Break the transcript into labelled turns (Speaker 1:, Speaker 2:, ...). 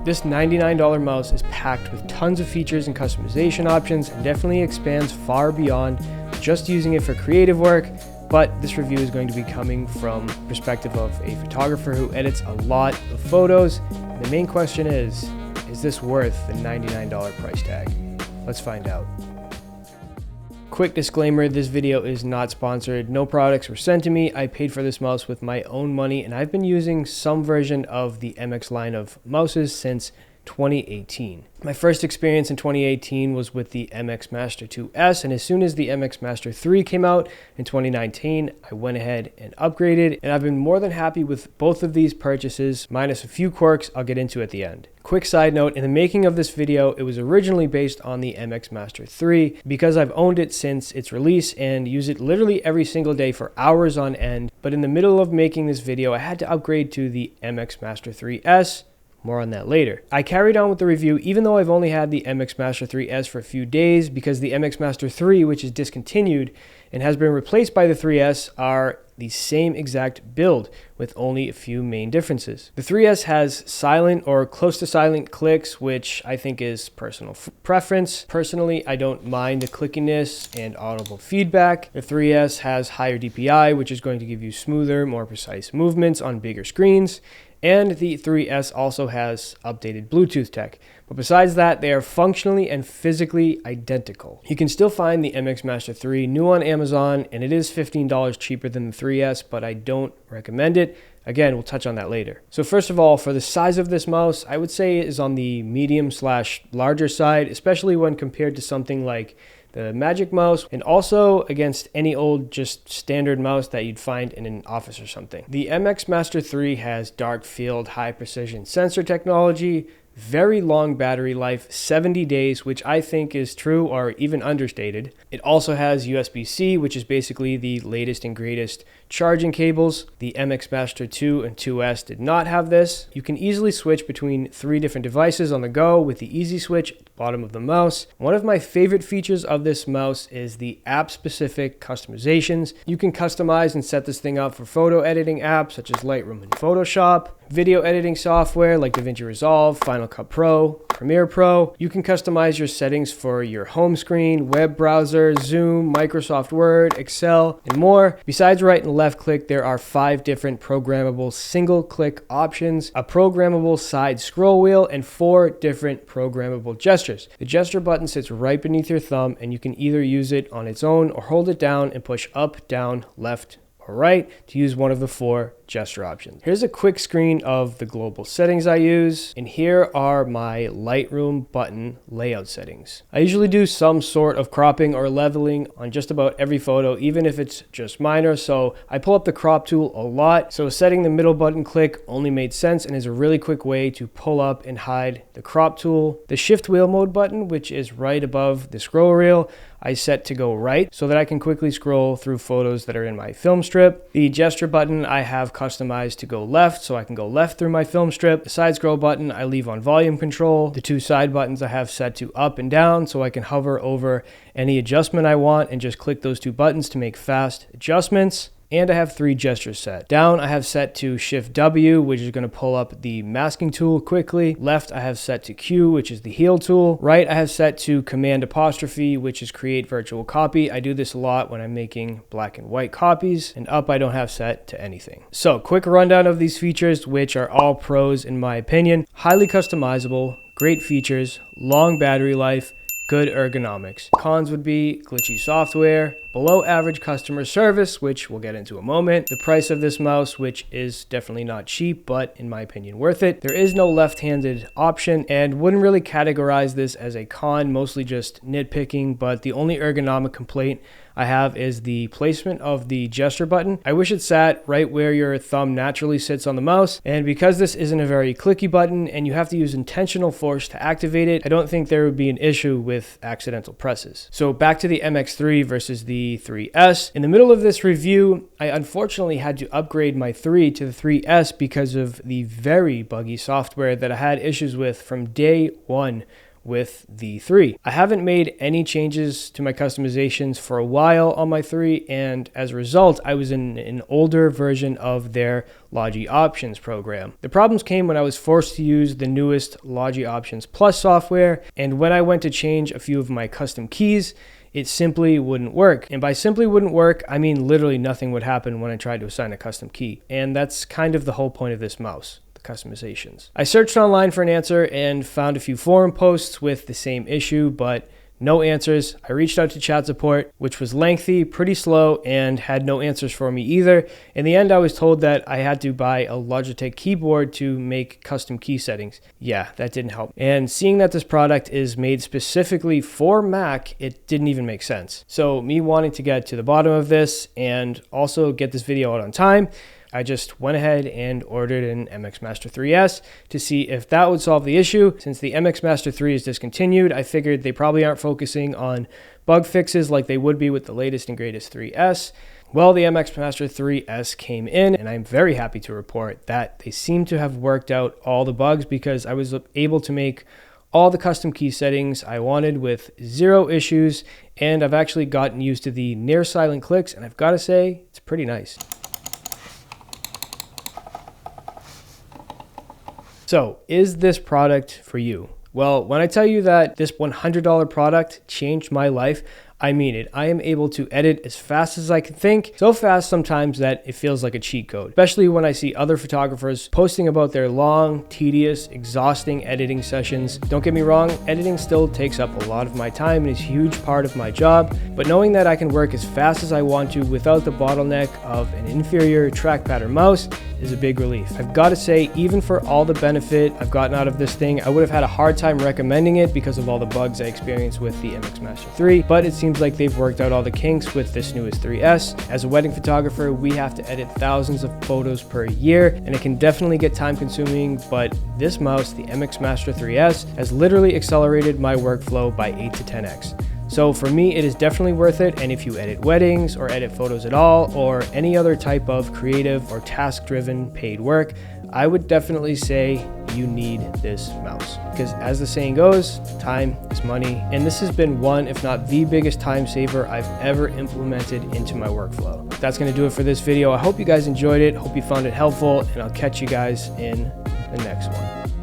Speaker 1: This $99 mouse is packed with tons of features and customization options and definitely expands far beyond just using it for creative work. But this review is going to be coming from the perspective of a photographer who edits a lot of photos. And the main question is this worth the $99 price tag? Let's find out. Quick disclaimer, this video is not sponsored. No products were sent to me. I paid for this mouse with my own money, and I've been using some version of the MX line of mouses since 2018. My first experience in 2018 was with the MX Master 2S, and as soon as the MX Master 3 came out in 2019, I went ahead and upgraded, and I've been more than happy with both of these purchases, minus a few quirks I'll get into at the end. Quick side note, in the making of this video, it was originally based on the MX Master 3 because I've owned it since its release and use it literally every single day for hours on end, but in the middle of making this video, I had to upgrade to the MX Master 3S. More on that later. I carried on with the review even though I've only had the MX Master 3S for a few days because the MX Master 3, which is discontinued and has been replaced by the 3S, are the same exact build with only a few main differences. The 3S has silent or close to silent clicks, which I think is personal preference. Personally, I don't mind the clickiness and audible feedback. The 3S has higher DPI, which is going to give you smoother, more precise movements on bigger screens. And the 3S also has updated Bluetooth tech. But besides that, they are functionally and physically identical. You can still find the MX Master 3 new on Amazon, and it is $15 cheaper than the 3S, but I don't recommend it. Again, we'll touch on that later. So first of all, for the size of this mouse, I would say it is on the medium/larger side, especially when compared to something like the Magic Mouse, and also against any old just standard mouse that you'd find in an office or something. The MX Master 3 has dark field, high precision sensor technology, very long battery life, 70 days, which I think is true or even understated. It also has USB-C, which is basically the latest and greatest charging cables. The MX Master 2 and 2S did not have this. You can easily switch between 3 different devices on the go with the easy switch at the bottom of the mouse. One of my favorite features of this mouse is the app-specific customizations. You can customize and set this thing up for photo editing apps such as Lightroom and Photoshop, video editing software like DaVinci Resolve, Final Cut Pro, Premiere Pro. You can customize your settings for your home screen, web browser, Zoom, Microsoft Word, Excel, and more. Besides right and left click, there are 5 different programmable single click options, a programmable side scroll wheel, and 4 different programmable gestures. The gesture button sits right beneath your thumb, and you can either use it on its own or hold it down and push up, down, left, or right to use one of the 4 gesture options. Here's a quick screen of the global settings I use, and here are my Lightroom button layout settings. I usually do some sort of cropping or leveling on just about every photo, even if it's just minor, so I pull up the crop tool a lot, so setting the middle button click only made sense and is a really quick way to pull up and hide the crop tool. The shift wheel mode button, which is right above the scroll reel, I set to go right so that I can quickly scroll through photos that are in my film strip. The gesture button I have customized to go left so I can go left through my film strip. The side scroll button I leave on volume control. The 2 side buttons I have set to up and down so I can hover over any adjustment I want and just click those 2 buttons to make fast adjustments. And I have 3 gestures set. Down I have set to Shift W, which is going to pull up the masking tool quickly. Left I have set to Q, which is the heal tool. Right I have set to Command apostrophe, which is create virtual copy. I do this a lot when I'm making black and white copies. And up I don't have set to anything. So quick rundown of these features, which are all pros in my opinion. Highly customizable, great features, long battery life, good ergonomics. Cons would be glitchy software, below average customer service, which we'll get into a moment. The price of this mouse, which is definitely not cheap, but in my opinion worth it. There is no left-handed option and wouldn't really categorize this as a con, mostly just nitpicking, but the only ergonomic complaint I have is the placement of the gesture button. I wish it sat right where your thumb naturally sits on the mouse, and because this isn't a very clicky button and you have to use intentional force to activate it, I don't think there would be an issue with accidental presses. So back to the MX3 versus the 3S. In the middle of this review, I unfortunately had to upgrade my 3 to the 3S because of the very buggy software that I had issues with from day one with the 3. I haven't made any changes to my customizations for a while on my 3, and as a result, I was in an older version of their Logi Options program. The problems came when I was forced to use the newest Logi Options Plus software, and when I went to change a few of my custom keys, it simply wouldn't work. And by simply wouldn't work, I mean literally nothing would happen when I tried to assign a custom key. And that's kind of the whole point of this mouse, the customizations. I searched online for an answer and found a few forum posts with the same issue, but no answers. I reached out to chat support, which was lengthy, pretty slow, and had no answers for me either. In the end, I was told that I had to buy a Logitech keyboard to make custom key settings. Yeah, that didn't help. And seeing that this product is made specifically for Mac, it didn't even make sense. So me wanting to get to the bottom of this and also get this video out on time, I just went ahead and ordered an MX Master 3S to see if that would solve the issue. Since the MX Master 3 is discontinued, I figured they probably aren't focusing on bug fixes like they would be with the latest and greatest 3S. Well, the MX Master 3S came in, and I'm very happy to report that they seem to have worked out all the bugs because I was able to make all the custom key settings I wanted with 0 issues, and I've actually gotten used to the near silent clicks, and I've got to say, it's pretty nice. So, is this product for you? Well, when I tell you that this $100 product changed my life, I mean it. I am able to edit as fast as I can think, so fast sometimes that it feels like a cheat code, especially when I see other photographers posting about their long, tedious, exhausting editing sessions. Don't get me wrong, editing still takes up a lot of my time and is a huge part of my job, but knowing that I can work as fast as I want to without the bottleneck of an inferior trackpad or mouse is a big relief. I've got to say, even for all the benefit I've gotten out of this thing, I would have had a hard time recommending it because of all the bugs I experienced with the MX Master 3, but it seems like they've worked out all the kinks with this newest 3S. As a wedding photographer, we have to edit thousands of photos per year, and it can definitely get time consuming, but this mouse, the MX Master 3S, has literally accelerated my workflow by 8 to 10x. So for me, it is definitely worth it, and if you edit weddings or edit photos at all, or any other type of creative or task-driven paid work, I would definitely say you need this mouse. Because as the saying goes, time is money, and this has been one, if not the biggest time saver I've ever implemented into my workflow. That's gonna do it for this video. I hope you guys enjoyed it, hope you found it helpful, and I'll catch you guys in the next one.